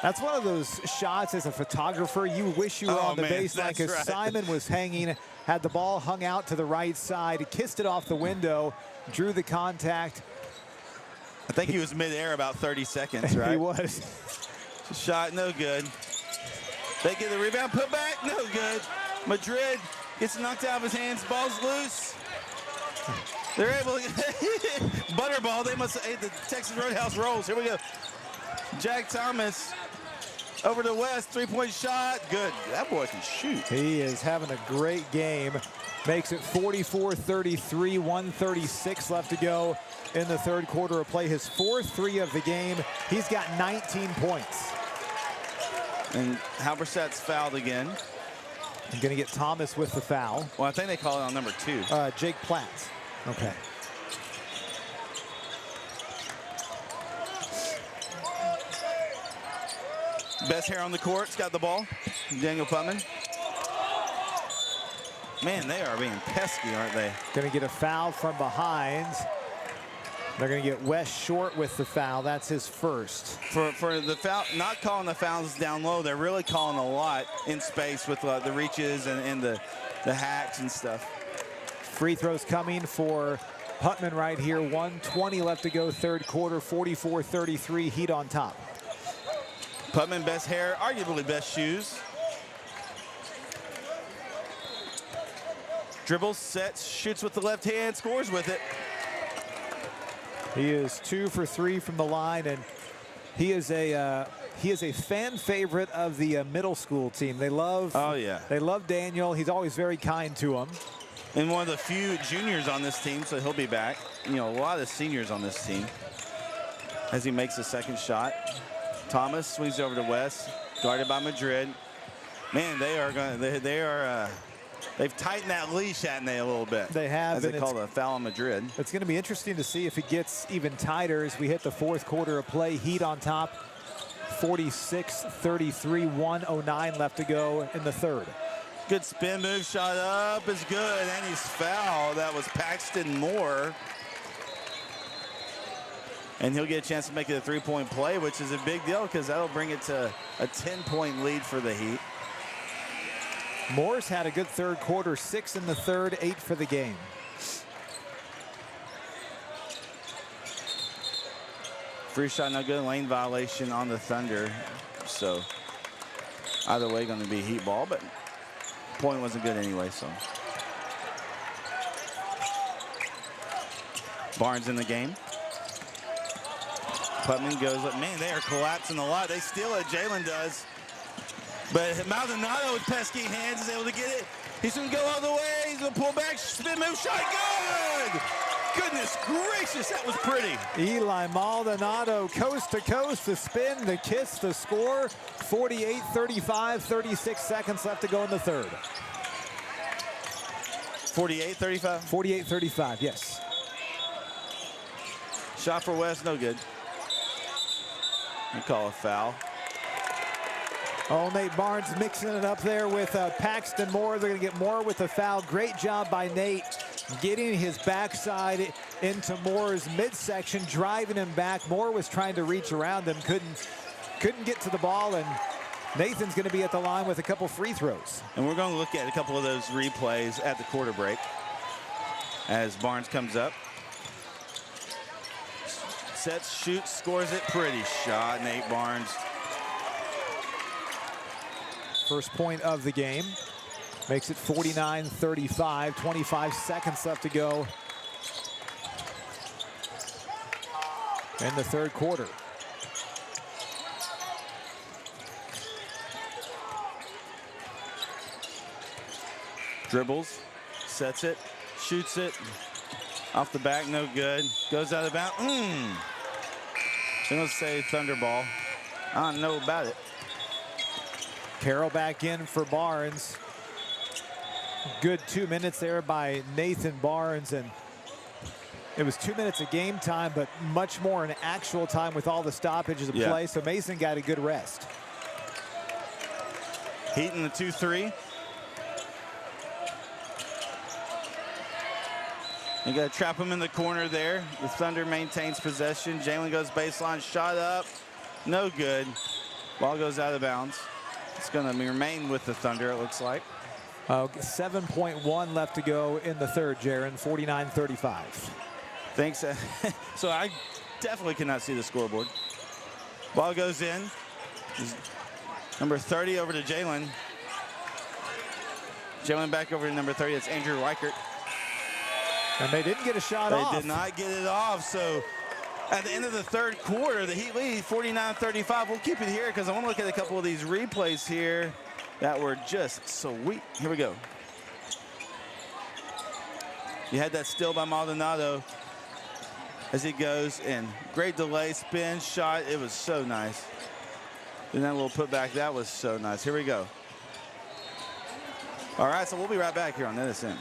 That's one of those shots as a photographer, you wish you were on the baseline, because right. Simon was hanging, had the ball hung out to the right side, kissed it off the window, drew the contact. I think he was midair about 30 seconds, right? He was. Shot, no good. They get the rebound, put back, no good. Madrid gets knocked out of his hands, ball's loose. They're able to butterball. They must have ate the Texas Roadhouse rolls. Here we go. Jack Thomas over to West, three-point shot, good. That boy can shoot. He is having a great game. Makes it 44-33, 1:36 left to go in the third quarter of play. His fourth three of the game. He's got 19 points. And Halberstadt's fouled again. I'm going to get Thomas with the foul. Well, I think they call it on number 2. Jake Platt. Okay. Best hair on the court's got the ball. Daniel Putman. Man, they are being pesky, aren't they? Going to get a foul from behind. They're going to get West Short with the foul. That's his first. For the foul, not calling the fouls down low, they're really calling a lot in space with the reaches and the hacks and stuff. Free throws coming for Putman right here. 1:20 left to go, third quarter, 44-33, Heat on top. Putman, best hair, arguably best shoes. Dribbles, sets, shoots with the left hand, scores with it. He is 2 for 3 from the line, and he is a fan favorite of the middle school team. They love. Oh yeah. They love Daniel. He's always very kind to them. And one of the few juniors on this team, so he'll be back. You know, a lot of seniors on this team. As he makes a second shot, Thomas swings over to West, guarded by Madrid. Man, they are going. They've tightened that leash, haven't they, a little bit? They have. As they call the foul on Madrid. It's going to be interesting to see if it gets even tighter as we hit the fourth quarter of play. Heat on top, 46-33, 1:09 left to go in the third. Good spin move, shot up is good, and he's fouled. That was Paxton Moore. And he'll get a chance to make it a three-point play, which is a big deal because that'll bring it to a 10-point lead for the Heat. Moore's had a good third quarter, 6 in the third, 8 for the game. Free shot, no good. Lane violation on the Thunder. So either way, going to be Heat ball, but point wasn't good anyway, so. Barnes in the game. Putman goes up. Man, they are collapsing a lot. They steal it. Jalen does. But Maldonado with pesky hands is able to get it. He's going to go all the way. He's going to pull back. Spin move shot. Good! Goodness gracious, that was pretty. Eli Maldonado, coast to coast, the spin, the kiss, the score. 48-35, 36 seconds left to go in the third. 48-35? 48-35, yes. Shot for West, no good. You call a foul. Oh, Nate Barnes mixing it up there with Paxton Moore. They're going to get Moore with the foul. Great job by Nate getting his backside into Moore's midsection, driving him back. Moore was trying to reach around him, couldn't get to the ball, and Nathan's going to be at the line with a couple free throws. And we're going to look at a couple of those replays at the quarter break as Barnes comes up. Sets, shoots, scores it. Pretty shot, Nate Barnes. first point of the game. Makes it 49-35, 25 seconds left to go in the third quarter. Dribbles, sets it, shoots it. Off the back, no good. Goes out of bounds. I'm going to say Thunderball. I don't know about it. Carroll back in for Barnes. Good 2 minutes there by Nathan Barnes, and it was 2 minutes of game time, but much more in actual time with all the stoppages of play. So Mason got a good rest. Heat in the 2-3. You got to trap him in the corner there. The Thunder maintains possession. Jalen goes baseline, shot up, no good. Ball goes out of bounds. It's going to remain with the Thunder, it looks like. 7.1 left to go in the third, Jaron. 49-35. Thanks. So I definitely cannot see the scoreboard. Ball goes in. Number 30 over to Jalen. Jalen back over to number 30. It's Andrew Reichert. And they didn't get a shot off. They did not get it off. So at the end of the third quarter, the Heat lead 49-35. We'll keep it here because I want to look at a couple of these replays here that were just sweet. Here we go. You had that steal by Maldonado as he goes in. Great delay, spin, shot. It was so nice. And that little putback, that was so nice. Here we go. All right, so we'll be right back here on NETSN.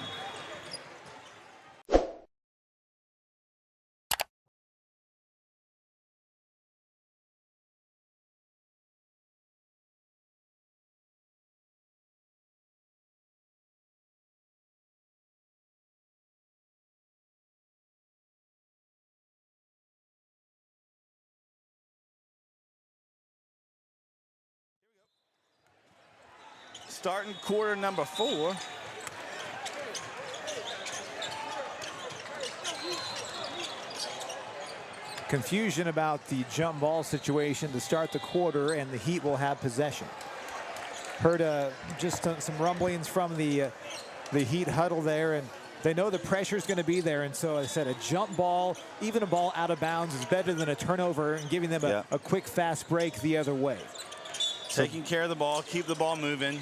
Starting quarter number 4. Confusion about the jump ball situation to start the quarter, and the Heat will have possession. Heard just some rumblings from the Heat huddle there, and they know the pressure is going to be there. And so I said a jump ball, even a ball out of bounds, is better than a turnover and giving them a quick, fast break the other way. Taking care of the ball, keep the ball moving.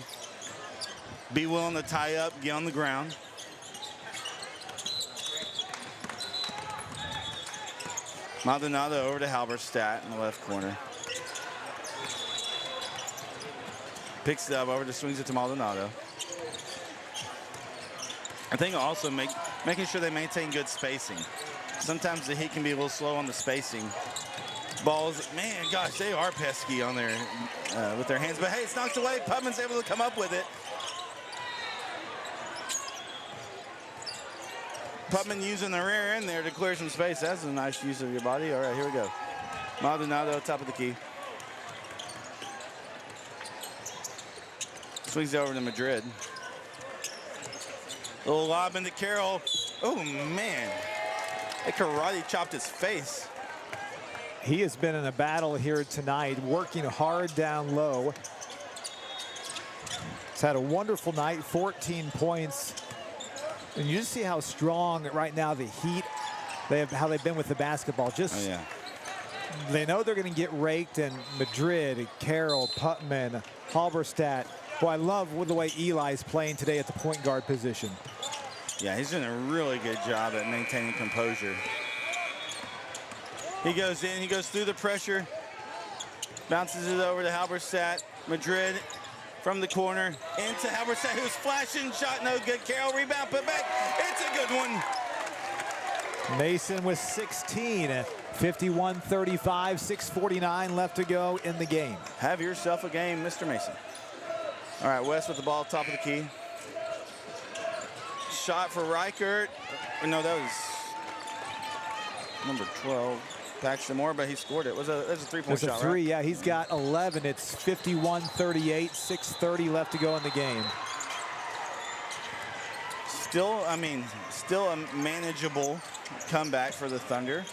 Be willing to tie up, get on the ground. Maldonado over to Halberstadt in the left corner. Picks it up over to, swings it to Maldonado. I think also making sure they maintain good spacing. Sometimes the Heat can be a little slow on the spacing. Balls, man, gosh, they are pesky on their with their hands. But hey, it's knocked away. Putman's able to come up with it. Putman using the rear end there to clear some space. That's a nice use of your body. All right, here we go. Maldonado, top of the key. Swings it over to Madrid. Little lob into Carroll. Oh, man. They karate chopped his face. He has been in a battle here tonight, working hard down low. He's had a wonderful night, 14 points. And you just see how strong right now the Heat, how they've been with the basketball. Just they know they're going to get raked, and Madrid, Carroll, Putman, Halberstadt. Boy, I love the way Eli's playing today at the point guard position. Yeah, he's doing a really good job at maintaining composure. He goes in, he goes through the pressure, bounces it over to Halberstadt. Madrid from the corner into Halberstadt, who's flashing, shot no good. Carroll rebound, put back. It's a good one. Mason with 16, 51-35, 6:49 left to go in the game. Have yourself a game, Mr. Mason. All right, West with the ball, top of the key. Shot for Reichert. No, that was number 12, Paxton Moore, but he scored it. That's a three-point shot, It's a three, right? yeah, he's got 11. It's 51-38, 6:30 left to go in the game. Still a manageable comeback for the Thunder.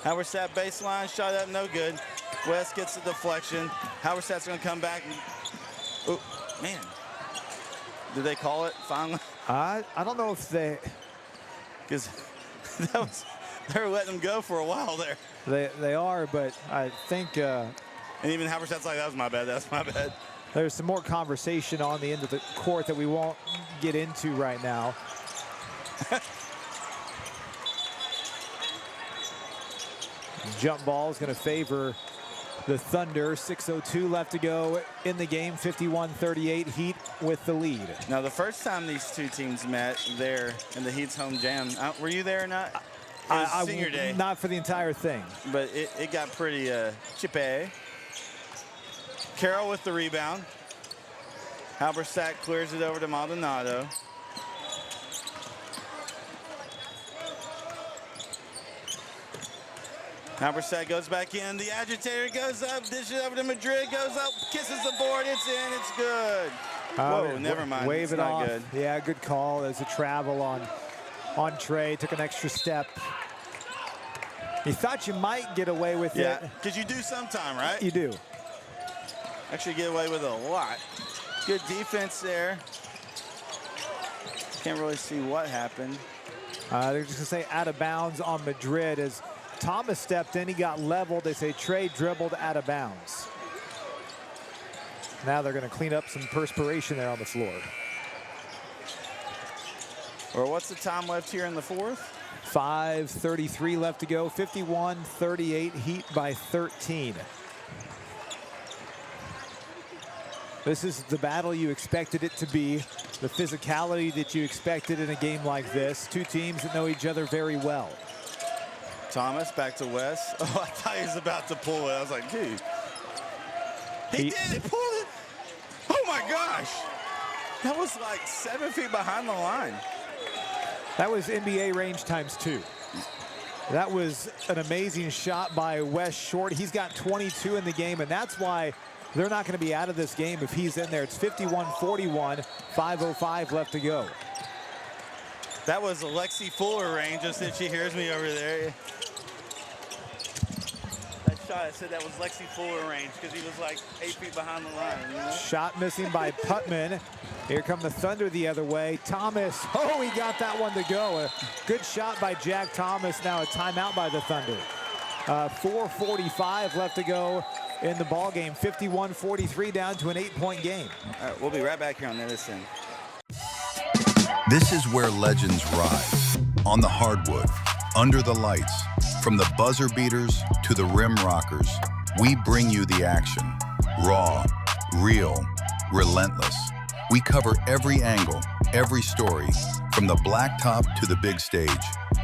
Halberstadt baseline, shot up, no good. West gets the deflection. Halberstadt's going to come back. Oh, man. Did they call it finally? I don't know if they... Because they were letting them go for a while there. They are, but I think... and even Halberstadt's like, that was my bad, that's my bad. There's some more conversation on the end of the court that we won't get into right now. Jump ball is going to favor the Thunder. 6:02 left to go in the game. 51-38, Heat with the lead. Now, the first time these two teams met there in the Heat's home jam, were you there or not? It was senior day. Not for the entire thing. But it got pretty chippy. Carroll with the rebound. Halberstadt clears it over to Maldonado. Halberstadt goes back in. The agitator goes up, dishes over to Madrid, goes up, kisses the board. It's in, it's good. Whoa, never mind. Wave it's it not off. Good. Yeah, good call. There's a travel on Trey. Took an extra step. You thought you might get away with it. Yeah, because you do sometime, right? You do. Actually get away with it a lot. Good defense there. Can't really see what happened. They're just going to say out of bounds on Madrid. As Thomas stepped in, he got leveled. They say Trey dribbled out of bounds. Now they're going to clean up some perspiration there on the floor. Or what's the time left here in the fourth? 5:33 left to go. 51-38, Heat by 13. This is the battle you expected it to be, the physicality that you expected in a game like this. Two teams that know each other very well. Thomas back to West. Oh, I thought he was about to pull it. I was like, dude. He did, he pulled it. Oh my gosh. That was like 7 feet behind the line. That was NBA range ×2. That was an amazing shot by West Short. He's got 22 in the game, and that's why they're not going to be out of this game if he's in there. It's 51-41, 5:05 left to go. That was Alexi Fuller range, just if she hears me over there. That shot, I said that was Lexi Fuller range because he was like 8 feet behind the line. You know? Shot missing by Putman. Here come the Thunder the other way. Thomas, oh, he got that one to go. A good shot by Jack Thomas. Now a timeout by the Thunder. 4:45 left to go in the ball game. 51-43 down to an 8-point game. All right, we'll be right back here on NETSN. This is where legends rise. On the hardwood, under the lights, from the buzzer beaters to the rim rockers, we bring you the action. Raw, real, relentless. We cover every angle, every story, from the blacktop to the big stage.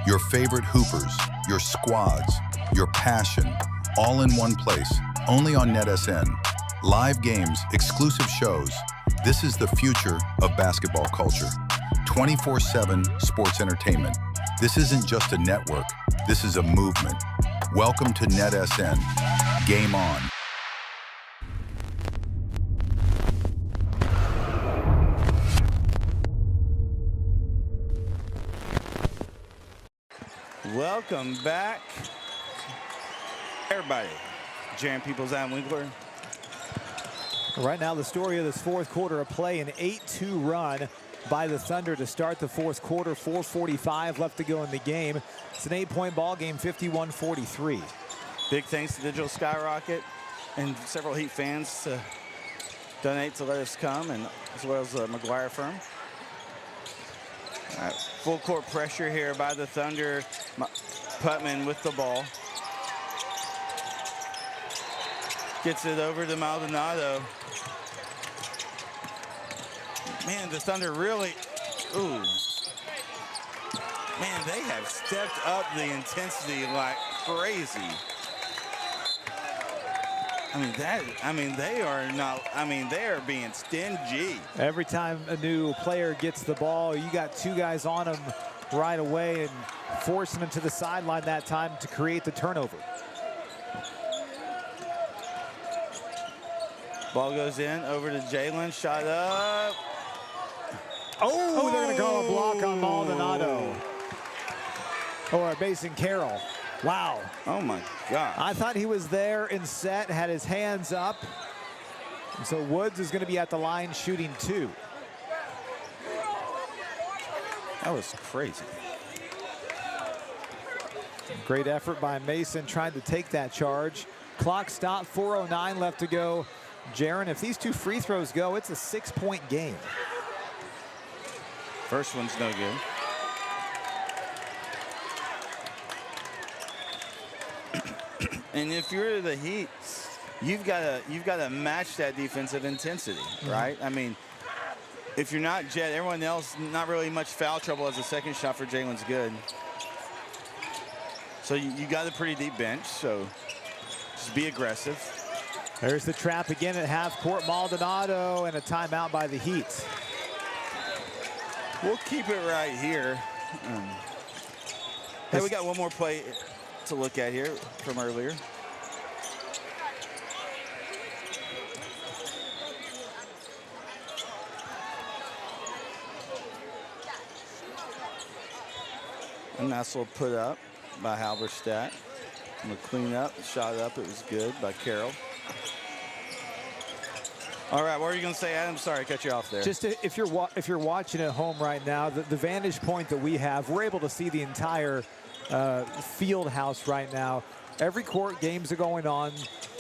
Your favorite hoopers, your squads, your passion, all in one place, only on NETSN. Live games, exclusive shows. This is the future of basketball culture. 24/7 sports entertainment. This isn't just a network, this is a movement. Welcome to NETSN. Game on. Welcome back, everybody. Jaron Peoples, Adam Winkler. Right now, the story of this fourth quarter of play, an 8-2 run by the Thunder to start the fourth quarter. 4:45 left to go in the game. It's an 8-point ball game, 51-43. Big thanks to Digital Skyrocket and several Heat fans to donate to let us come, and as well as the McGuire firm. All right, full court pressure here by the Thunder. Putman with the ball. Gets it over to Maldonado. Man, the Thunder really, ooh. Man, they have stepped up the intensity like crazy. They are being stingy. Every time a new player gets the ball, you got two guys on him right away and forcing him to the sideline that time to create the turnover. Ball goes in, over to Jalen, shot up. Oh, they're going to call a block on Maldonado. Or a Mason Carroll. Wow. Oh my God. I thought he was there and set, had his hands up. And so Woods is going to be at the line shooting 2. That was crazy. Great effort by Mason trying to take that charge. Clock stopped, 4:09 left to go. Jaron, if these 2 free throws go, it's a 6-point game. First one's no good. And if you're the Heat, you've got to match that defensive intensity, right? I mean, if you're not Jet, everyone else not really much foul trouble as the second shot for Jalen's good. So you got a pretty deep bench, so just be aggressive. There's the trap again at half court. Maldonado and a timeout by the Heat. We'll keep it right here. Hey, we got one more play to look at here from earlier. A nice little put up by Halberstadt. I'm gonna clean up, shot up, it was good by Carroll. All right, what are you gonna say, Adam? Sorry, I cut you off there. Just if you're watching at home right now, the vantage point that we have, we're able to see the entire field house right now. Every court, games are going on.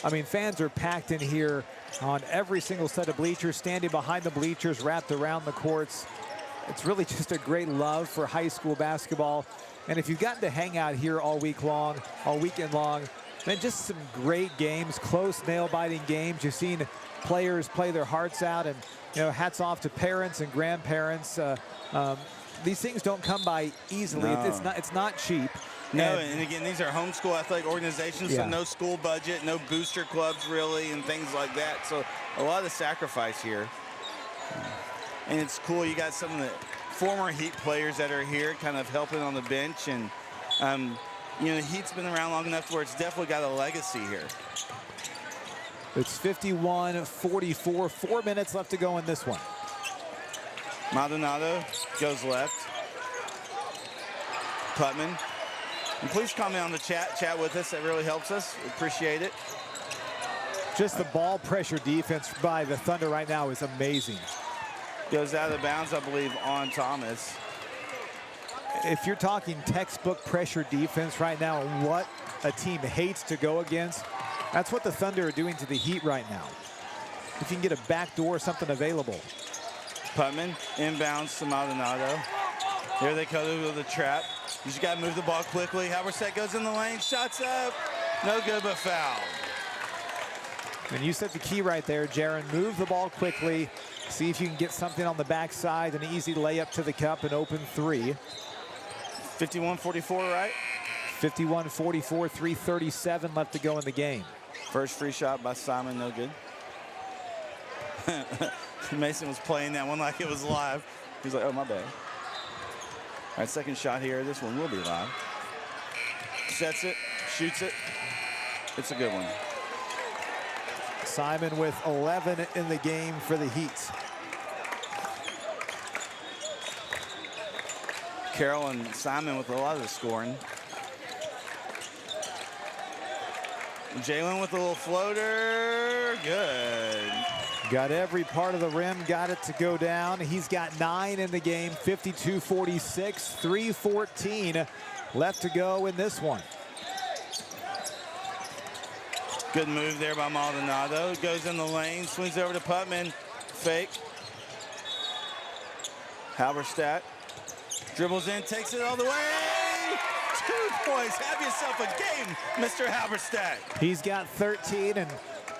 I mean, fans are packed in here on every single set of bleachers, standing behind the bleachers, wrapped around the courts. It's really just a great love for high school basketball. And if you've gotten to hang out here all weekend long, then just some great games, close, nail-biting games. You've seen players play their hearts out, and hats off to parents and grandparents. These things don't come by easily. No. It's not cheap. No, and again, these are homeschool athletic organizations, Yeah. so no school budget, no booster clubs really, and things like that. So a lot of sacrifice here. And it's cool, you got some of the former Heat players that are here kind of helping on the bench. And, the Heat's been around long enough where it's definitely got a legacy here. It's 51-44, 4 minutes left to go in this one. Maldonado goes left. Putman. And please comment on the chat with us. That really helps us. We appreciate it. Just the ball pressure defense by the Thunder right now is amazing. Goes out of bounds, I believe, on Thomas. If you're talking textbook pressure defense right now, what a team hates to go against, that's what the Thunder are doing to the Heat right now. If you can get a backdoor, something available. Putman inbounds to Maldonado. Here they go to the trap. You just got to move the ball quickly. Halberstadt goes in the lane, shots up. No good, but foul. And you said the key right there, Jaron. Move the ball quickly. See if you can get something on the backside, an easy layup to the cup, and open 3. 51-44, right? 51-44, 3:37 left to go in the game. First free shot by Simon, no good. Mason was playing that one like it was live. He's like, oh, my bad. All right, second shot here. This one will be live. Sets it, shoots it. It's a good one. Simon with 11 in the game for the Heat. Carroll and Simon with a lot of the scoring. Jalen with a little floater. Good. Got every part of the rim, got it to go down. He's got 9 in the game, 52-46, 3:14 left to go in this one. Good move there by Maldonado. Goes in the lane, swings over to Putman. Fake. Halberstadt dribbles in, takes it all the way. 2 points. Have yourself a game, Mr. Halberstadt. He's got 13, and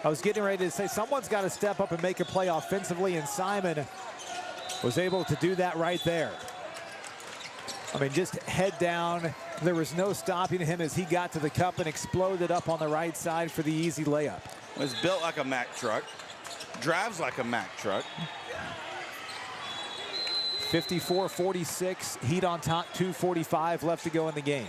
I was getting ready to say someone's got to step up and make a play offensively, and Simon was able to do that right there. I mean, just head down. There was no stopping him as he got to the cup and exploded up on the right side for the easy layup. Was built like a Mack truck. Drives like a Mack truck. 54-46, Heat on top, 2:45 left to go in the game.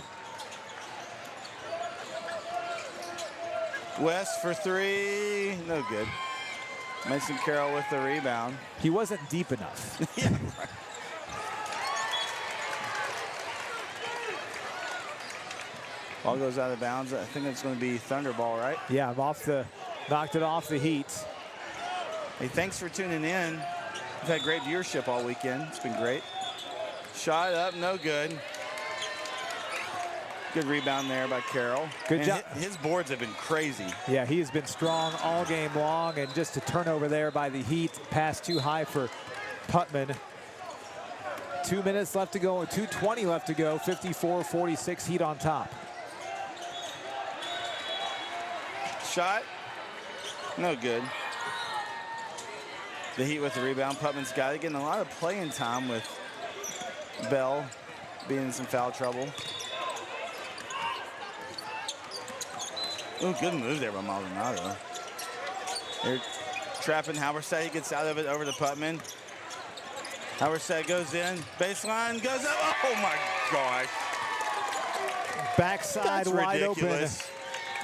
West for 3, no good. Mason Carroll with the rebound. He wasn't deep enough. Yeah, right. Ball goes out of bounds. I think it's going to be Thunderball, right? Yeah, knocked it off the Heat. Hey, thanks for tuning in. We've had great viewership all weekend. It's been great. Shot up, no good. Good rebound there by Carroll. Good job. His boards have been crazy. Yeah, he has been strong all game long, and just a turnover there by the Heat. Pass too high for Putman. 2 minutes left to go, 2:20 left to go, 54-46, Heat on top. Shot, no good. The Heat with the rebound. Putman's got it, getting a lot of playing time with Bell being in some foul trouble. Ooh, good move there by Maldonado. They're trapping Halberstadt. He gets out of it over to Putman. Halberstadt goes in. Baseline goes up. Oh, my gosh. Backside That's wide ridiculous. open.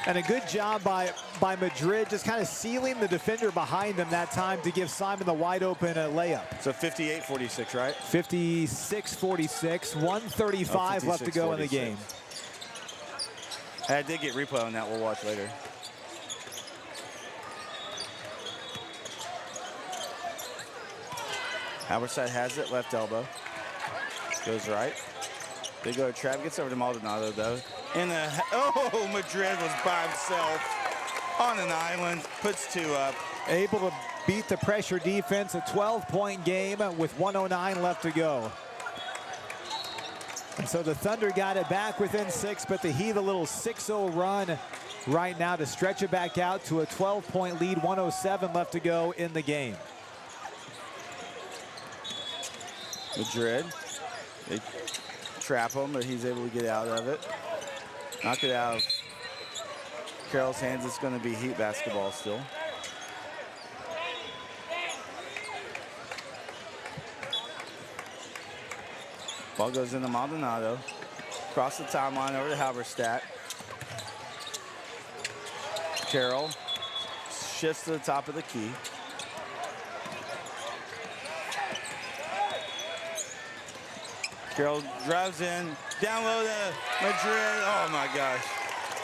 And a good job by Madrid, just kind of sealing the defender behind them that time to give Simon the wide open layup. So 58-46, right? 56-46, 1:35 left to go in the game. I did get replay on that. We'll watch later. Halberstadt has it, left elbow. Goes right. They go to Trav, gets over to Maldonado though. Oh, Madrid was by himself on an island, puts two up. Able to beat the pressure defense, a 12-point game with 1:09 left to go. And so the Thunder got it back within 6, but the Heat a little 6-0 run right now to stretch it back out to a 12-point lead, 1:07 left to go in the game. Madrid, they trap him, but he's able to get out of it. Knock it out of Carroll's hands. It's going to be Heat basketball still. Ball goes into Maldonado. Across the timeline over to Halberstadt. Carroll shifts to the top of the key. Carroll drives in, down low to Madrid. Oh my gosh,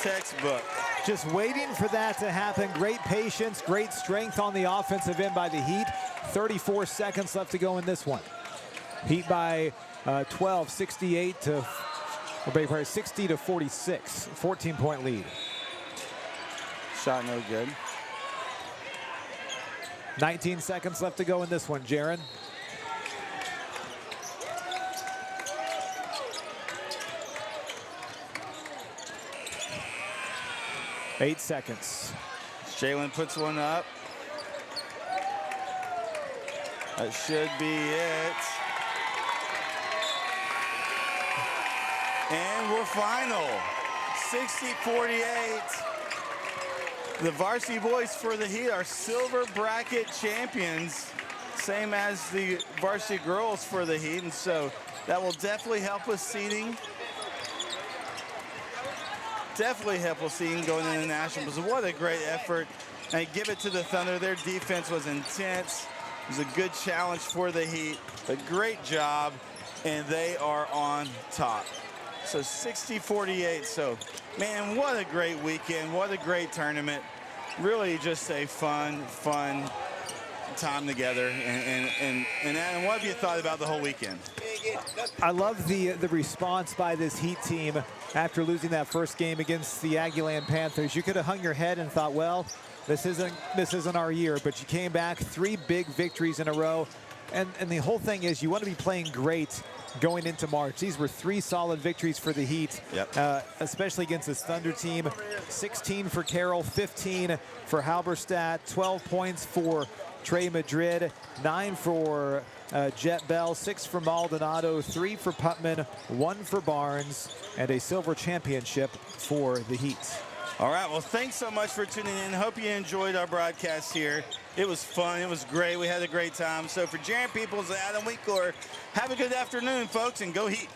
textbook. Just waiting for that to happen. Great patience, great strength on the offensive end by the Heat. 34 seconds left to go in this one. Heat by 12, 60 to 46, 14-point lead. Shot no good. 19 seconds left to go in this one, Jaron. Eight seconds. Jalen puts one up. That should be it. And we're final. 60-48. The varsity boys for the Heat are silver bracket champions, same as the varsity girls for the Heat, and so that will definitely help with seeding. Definitely help with seeding going into nationals. What a great effort. And give it to the Thunder. Their defense was intense. It was a good challenge for the Heat. A great job, and they are on top. So 60-48. So, man, what a great weekend. What a great tournament. Really just a fun time together. And Adam, what have you thought about the whole weekend? I love the response by this Heat team after losing that first game against the Aggieland Panthers. You could have hung your head and thought, well, this isn't our year, but you came back, 3 big victories in a row. And the whole thing is you want to be playing great going into March. These were 3 solid victories for the Heat, especially against this Thunder team. 16 for Carroll, 15 for Halberstadt, 12 points for Trey Madrid, 9 for Jet Bell, 6 for Maldonado, 3 for Putman, 1 for Barnes, and a silver championship for the Heat. All right, well, thanks so much for tuning in. Hope you enjoyed our broadcast here. It was fun. It was great. We had a great time. So for Jaron Peoples and Adam Winkler, have a good afternoon, folks, and go Heat.